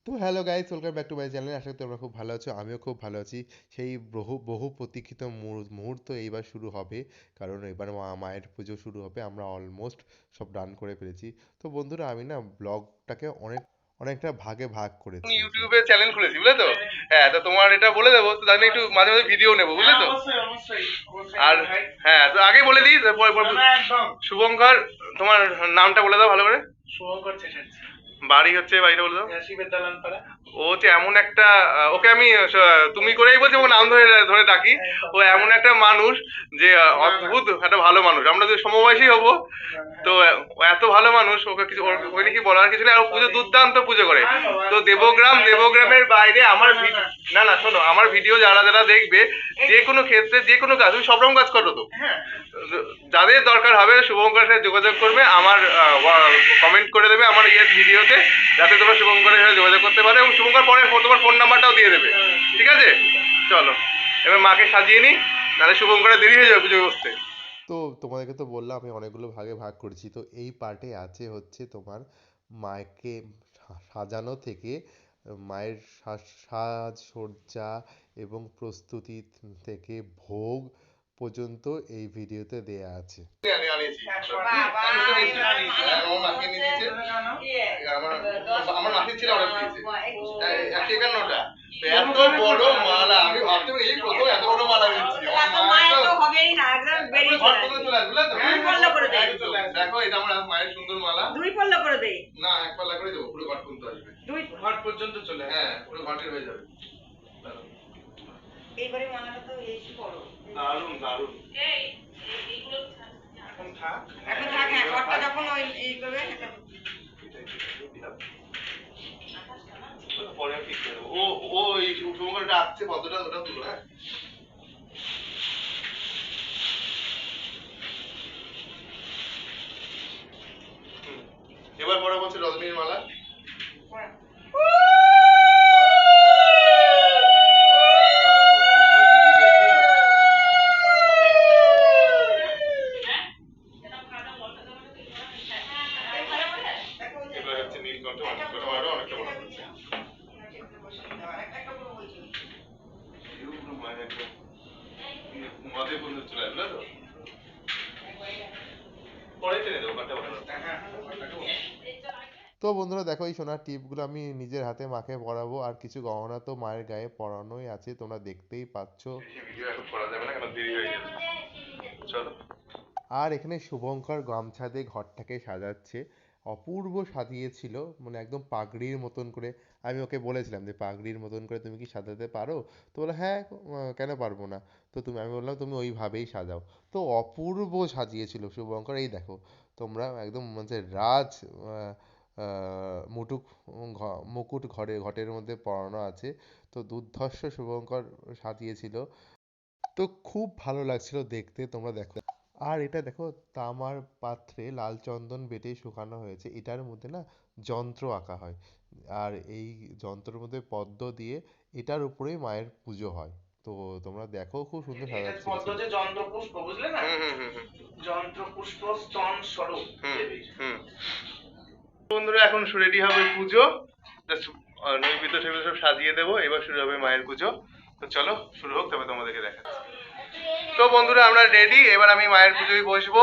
তো hello guys, welcome back to my channel. আশা করি তোমরা খুব ভালো আছো, আমিও খুব ভালো আছি। সেই বহু বহু প্রতীক্ষিত মুহূর্ত এইবার শুরু হবে, কারণ এবার মায়ের পুজো শুরু হবে। আমরা অলমোস্ট সব ডান করে ফেলেছি। তো বন্ধুরা, আমি না ব্লগটাকে অনেকটা ভাগে ভাগ করেছি। ইউটিউবে চ্যানেল খুলেছি, বুঝলে তো? হ্যাঁ, তো তোমার এটা বলে দেবো, তো তাহলে একটু মাঝে মাঝে ভিডিও নেবো, বুঝলে তো? আর হ্যাঁ, তো আগে বলে দিই, শুভঙ্কর, তোমার নামটা বলে দাও ভালো করে। শুভঙ্কর চ্যাটার্জি। বাড়ি হচ্ছে, বাড়িটা বলে দাও। শিবের দালান পাড়া। ও হচ্ছে এমন একটা, ওকে আমি তুমি করেই বলছি, ও নাম ধরে ধরে ডাকি। ও এমন একটা মানুষ যে অদ্ভুত একটা ভালো মানুষ। আমরা যদি সমবয়সী হবো, তো ও এত ভালো মানুষ, ওকে কিছু ওকে নাকি বলার কিছু নেই। আর ও পুজো দুর্দান্ত পুজো করে। তো দেবগ্রামের বাইরে আমার না না, শোনো, আমার ভিডিও যারা যারা দেখবে, যে কোনো ক্ষেত্রে যে কোনো কাজ, তুমি সব রকম কাজ করো তো, যাদের দরকার হবে শুভঙ্করের সাথে যোগাযোগ করবে। আমার কমেন্ট করে দেবে আমার ভিডিওতে, যাতে তোমরা শুভঙ্করের সাথে যোগাযোগ করতে পারো, এবং শুভঙ্কর পরে তোমার ফোন নাম্বারটাও দিয়ে দেবে। ঠিক আছে, চলো এবার মাকে সাজিয়ে নিই, নাহলে শুভঙ্করের দেরি হয়ে যাবে পুজো বসতে। তো তোমাদেরকে তো বললাম আমি অনেকগুলো ভাগে ভাগ করেছি। তো এই পার্টে আছে হচ্ছে তোমার মাকে সাজানো থেকে মায়ের সাজসজ্জা এবং প্রস্তুতি থেকে ভোগ পর্যন্ত এই ভিডিওতে দেয়া আছে। আমার মাসির ছিল অর্ডার দিয়েছে 151টা। এত বড় মালা আমি ভাবতে পারি, এই প্রথম এত বড় মালা দিচ্ছি। আমার মায়ের তো হবেই না, একদম বেরিয়ে চলে আসবে। দুই পল্লা করে দে। দেখো, এটা আমার মায়ের সুন্দর মালা। দুই পল্লা করে দে। না, এক পাল্লা করে দেবো, পুরো ঘট পর্যন্ত আসবে। দুই ঘট পর্যন্ত চলে আসবে। হ্যাঁ, পুরো ঘটের হয়ে যাবে। এইবারে মালাটা তো এই বড়। দারুণ দারুণ। এই এইগুলো এখন থাক। এখন থাক, হ্যাঁ, ঘরটা যখন ওই এই করবে পরে ঠিক করে দেবো। ও ও এই শুভঙ্করটা আসছে, পদ্মটা ওটা তুলো। হ্যাঁ, এবার পরে বলছে রজনীর মালা। এবার হচ্ছে নীলকণ্ঠ, নীলকণ্ঠ আরো অনেকটা বড় হচ্ছে। মাঝে বন্ধু চলে আসবে তো, পরে টেনে দেবো ঘরটা বড়। তো বন্ধুরা দেখো, এই সোনার টিপগুলো আমি নিজের হাতে মাকে পরাবো, আর কিছু গহনা তো মায়ের গায়ে পরানোই আছে, তোমরা দেখতেই পাচ্ছ। ভিডিও এখন করা যাবে না, কারণ দেরি হয়ে যাবে। চলো। আর এখানে শুভঙ্কর গামছা দিয়ে ঘরটাকে সাজাচ্ছে, অপূর্ব সাজিয়েছিল, মানে একদম পাগড়ির মতন করে। আমি ওকে বলেছিলাম যে পাগড়ির মতন করে তুমি কি সাজাতে পারো? তো বলে হ্যাঁ, কেন পারবো না। তো আমি বললাম তুমি ওইভাবেই সাজাও। তো অপূর্ব সাজিয়েছিল শুভঙ্কর। এই দেখো তোমরা, একদম মানে রাজ মুটুক মুকুট ঘটের মধ্যে পরানো আছে। তো দুর্ধর্ষ শুভঙ্কর সাজিয়েছিল। তো খুব ভালো লাগছিল দেখতে, তোমরা দেখো। আর এটা দেখো, তামার পাত্রে লাল চন্দন বেটে শুকানো হয়েছে, এটার মধ্যে না যন্ত্র আঁকা হয়। আর এই যন্ত্রের মধ্যে পদ্ম দিয়ে এটার উপরেই মায়ের পুজো হয়। তো তোমরা দেখো, খুব সুন্দর সাজাচ্ছে। পদ্ম যে যন্ত্রপুষ্প, বুঝলে না? যন্ত্রপুষ্প স্তন স্বরূপ দেবীর। বন্ধুরা, এখন রেডি হবে পুজো। নৈবেদ্য টেবিল সব সাজিয়ে দেবো, এবার শুরু হবে মায়ের পুজো। তো চলো শুরু হোক, তবে তোমাদেরকে দেখাচ্ছি। তো বন্ধুরা, আমরা রেডি, এবার আমি মায়ের পুজোয় বসবো।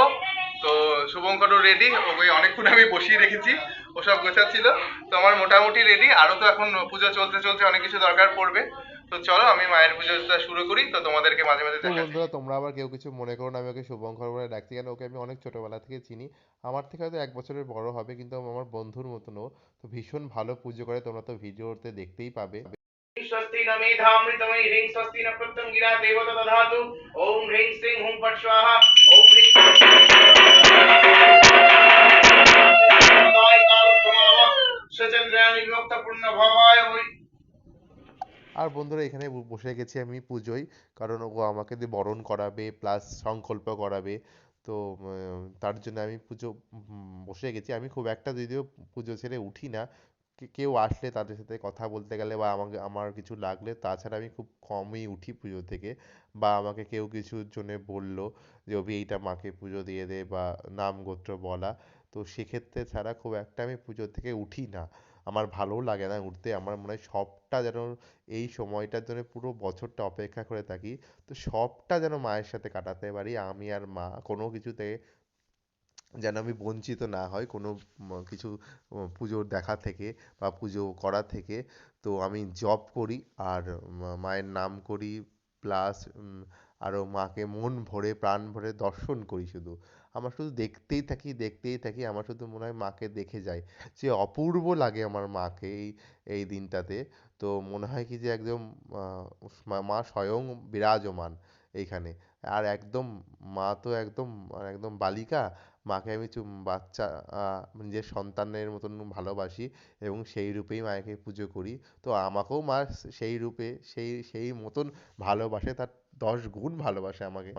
তো শুভঙ্করও রেডি, ওকে অনেকক্ষণ আমি বসিয়ে রেখেছি, ও সব গোছাচ্ছিল। তো আমার মোটামুটি রেডি, আরো তো এখন পুজো চলতে চলতে অনেক কিছু দরকার পড়বে। তো চলো আমি মায়ের পুজোটা শুরু করি, তো তোমাদেরকে মাঝে মাঝে দেখাচ্ছি। বন্ধুরা, তোমরা আবার কেউ কিছু মনে করো না, আমি ওকে শুভঙ্কর বলে ডাকছি, কেন ওকে আমি অনেক ছোটবেলা থেকে চিনি। আমার থেকে হয়তো 1 বছরের বড় হবে, কিন্তু আমার বন্ধুর মতন ও। তো ভীষণ ভালো পুজো করে, তোমরা তো ভিডিওতে দেখতেই পাবে। स्वस्ति न मेधामृतमयि ह्रीं स्वस्ति न प्रत्यं गिरा देवता दधातु ओम ह्रीं श्रीं हुं फट् स्वाहा ओम ह्रीं सचन्द्राणि विमुक्त पूर्ण भवाय ওই। আর বন্ধুরা, এখানে বসে গেছি আমি পুজোয়, কারণ ও আমাকে দিয়ে বরণ করাবে প্লাস সংকল্প করাবে। তো তার জন্য আমি পুজো বসে গেছি। আমি খুব একটা যদিও পুজো ছেড়ে উঠি না, কেউ আসলে তাদের সাথে কথা বলতে গেলে বা আমার কিছু লাগলে, তাছাড়া আমি খুব কমই উঠি পুজো থেকে। বা আমাকে কেউ কিছুর জন্য বললো যে অভি এইটা মাকে পুজো দিয়ে দে, বা নাম গোত্র বলা, তো সেক্ষেত্রে ছাড়া খুব একটা আমি পুজো থেকে উঠি না। আমার ভালোও লাগে না উঠতে। আমার মনে হয় সবটা যেন এই সময়টার জন্য পুরো বছরটা অপেক্ষা করে থাকি। তো সবটা যেন মায়ের সাথে কাটাতে পারি। আমি আর মা কোনো কিছুতে যেন আমি বঞ্চিত না হই কোনো কিছু পুজোর দেখা থেকে বা পুজো করা থেকে। তো আমি জপ করি আর মায়ের নাম করি, প্লাস আরও মাকে মন ভরে প্রাণ ভরে দর্শন করি শুধু। আমার শুধু দেখতেই থাকি দেখতেই থাকি, আমার শুধু মনে হয় মাকে দেখে যাই। যে অপূর্ব লাগে আমার মাকে এই এই দিনটাতে। তো মনে হয় কি যে একদম মা স্বয়ং বিরাজমান এইখানে। আর একদম মা তো একদম একদম বালিকা। মাকে আমি বাচ্চা নিজের সন্তানের মতন ভালোবাসি এবং সেই রূপেই মাকে পুজো করি। তো আমাকেও মা সেই রূপে সেই সেই মতন ভালোবাসে, তার 10 গুণ ভালোবাসে আমাকে।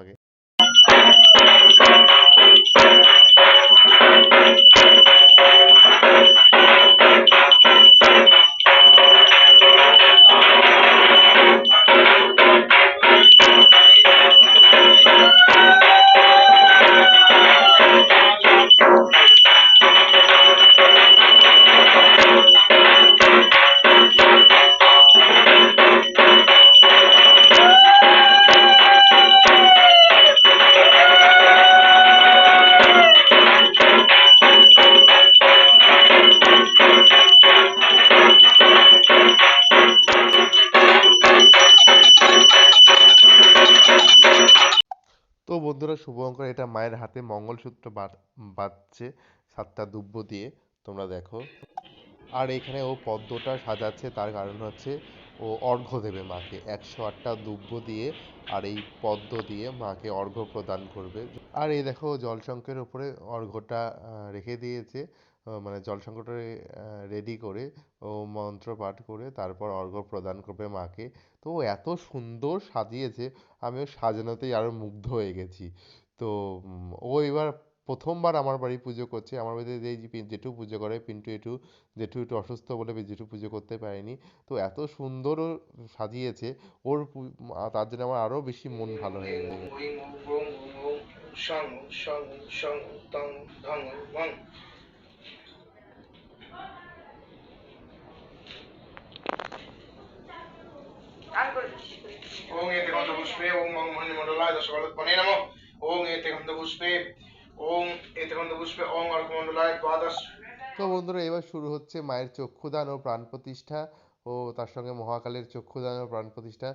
তো বন্ধুরা, শুভঙ্কর এটা মায়ের হাতে মঙ্গলসূত্র বাঁধছে 7টা দুব্য দিয়ে, তোমরা দেখো। আর এখানে ও পদ্মটা সাজাচ্ছে, তার কারণ হচ্ছে ও অর্ঘ্য দেবে মাকে 108টা দুব্য দিয়ে আর এই পদ্ম দিয়ে মাকে অর্ঘ্য প্রদান করবে। আর এই দেখো জলশঙ্কের উপরে অর্ঘ্যটা রেখে দিয়েছে। মানে জলশঙ্করটা রেডি করে ও মন্ত্র পাঠ করে তারপর অর্ঘ্য প্রদান করবে মাকে। তো ও এত সুন্দর সাজিয়েছে, আমিও সাজানোতেই আরো মুগ্ধ হয়ে গেছি। তো ও এবার প্রথমবার আমার বাড়ি পুজো করছে। আমার বাড়িতে যে জেঠু পুজো করে, পিন্টু জেঠু, জেঠু একটু অসুস্থ বলে জেঠু পুজো করতে পারেনি। তো এত সুন্দর ও সাজিয়েছে, ওর তার জন্য আমার আরো বেশি মন ভালো হয়ে গেছে। ওং এতে গন্ধপুষ্পে ওং মঙ্গলমণ্ডলায় দশবলৎপনে নমঃ। ওং এতে গন্ধপুষ্পে ওং এতে গন্ধপুষ্পে ওং অর্কমণ্ডলায় দ্বাদশ। তো বন্ধুরা, এবার শুরু হচ্ছে মায়ের চক্ষুদান ও প্রাণ প্রতিষ্ঠা ও তার সঙ্গে মহাকালের চক্ষুদান ও প্রাণ প্রতিষ্ঠা।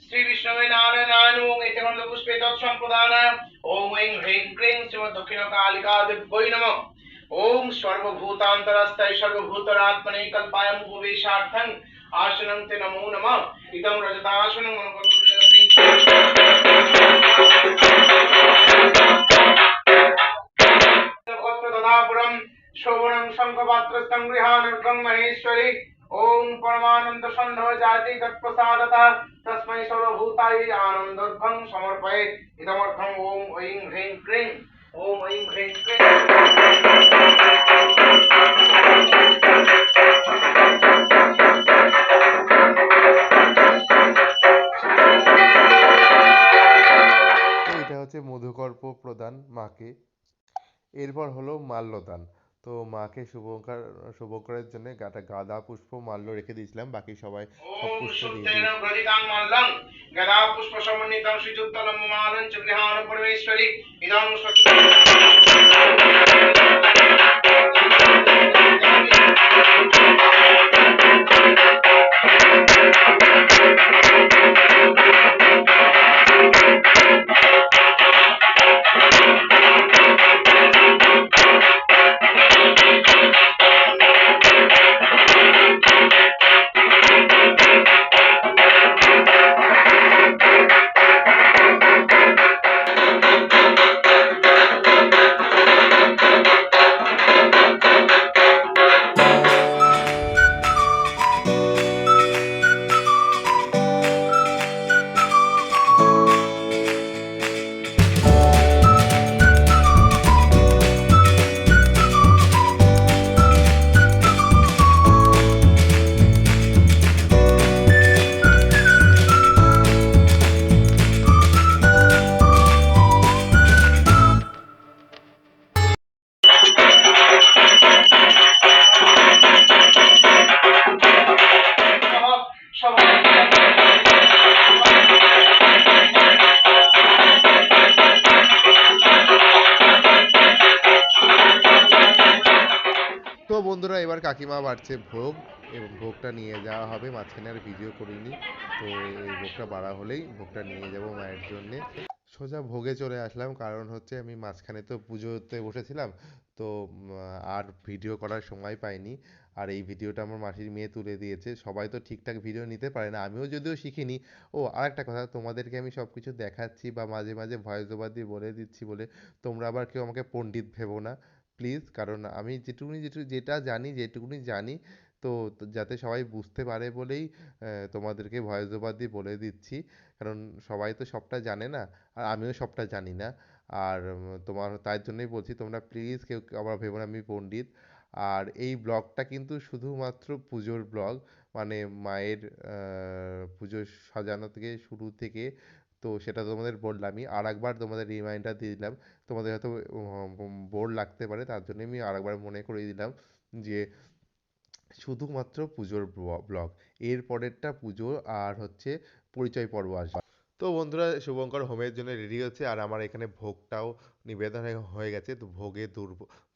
শ্রী বিষ্ণবে নারায়ণ ওং এতে গন্ধপুষ্পে তৎসম্প্রদানায় ওং ঐং হ্রিং ক্লিং শ্রীমৎ দক্ষিণ কালিকা দিব্যৈ নমঃ। ওং সর্বভূতান্তরস্থায় সর্বভূতরাত্মনে কল্পায়ং উপবেশার্থং आसनं ते नमो नमः। इदं रजतासनं मनोकल्पनापुरं शोभनं शङ्खपात्रस्थं गृहानर्घं महेश्वरी। ओम परमानंद सन्धो जाति तत्प्रसादतः तस्मै सर्वभूताय आनन्दर्घं समर्पये। इदमर्थं ओम ऐं ह्रीं क्लीं ओम ऐं ह्रीं क्लीं। হচ্ছে মধুকর্প প্রদান মাকে। এরপর হলো মাল্যদান। তো মাকে শুভঙ্করের জন্য গাঁদা পুষ্প মাল্য রেখে দিয়েছিলাম, বাকি সবাই সব পুষ্প দিয়ে দিয়েছি। বন্ধুরা এবার কাকিমা বাড়ছে ভোগ, এবং ভোগটা নিয়ে যাওয়া হবে। মাঝখানে আর ভিডিও করিনি, তো এই ভোগটা বাড়া হলেই ভোগটা নিয়ে যাব মায়ের জন্যে। সোজা ভোগে চলে আসলাম, কারণ হচ্ছে আমি মাঝখানে তো পুজোতে বসেছিলাম, তো আর ভিডিও করার সময় পাইনি। আর এই ভিডিওটা আমার মাসির মেয়ে তুলে দিয়েছে। সবাই তো ঠিকঠাক ভিডিও নিতে পারে না, আমিও যদিও শিখিনি। ও আরেকটা কথা, তোমাদেরকে আমি সব কিছু দেখাচ্ছি বা মাঝে মাঝে ভয়েস ওভার দিয়ে বলে দিচ্ছি বলে তোমরা আবার কেউ আমাকে পণ্ডিত ভেবো না প্লিজ। কারণ আমি যেটা জানি, যেটুকুনি জানি, তো তো যাতে সবাই বুঝতে পারে বলেই তোমাদেরকে ভয়েস ওভার দিয়ে বলে দিচ্ছি। কারণ সবাই তো সবটা জানে না, আর আমিও সবটা জানি না। আর তোমার তাই জন্যই বলছি, তোমরা প্লিজ কেউ আবার ভেবো না আমি পণ্ডিত। আর এই ব্লগটা কিন্তু শুধুমাত্র পুজোর ব্লগ, মানে মায়ের পুজো সাজানো থেকে শুরু থেকে, তো সেটা তোমাদের বললামই। আর একবার তোমাদের রিমাইন্ডার দিয়ে দিলাম, তোমাদের হয়তো বোর লাগতে পারে, তার জন্য আমি আরেকবার মনে করিয়ে দিলাম যে শুধুমাত্র পুজোর ব্লগ। এর পরেরটা পুজো আর হচ্ছে পরিচয় পর্ব আসবে। তো বন্ধুরা শুভঙ্কর হোমের জন্য রেডি হচ্ছে, আর আমার এখানে ভোগটাও নিবেদন হয়ে গেছে। তো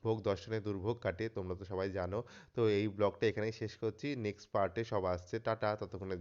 ভোগ দর্শনে দুর্ভোগ কাটে, তোমরা তো সবাই জানো। তো এই ব্লগটা এখানেই শেষ করছি, নেক্সট পার্টে সব আসছে। টাটা ততক্ষণের জন্য।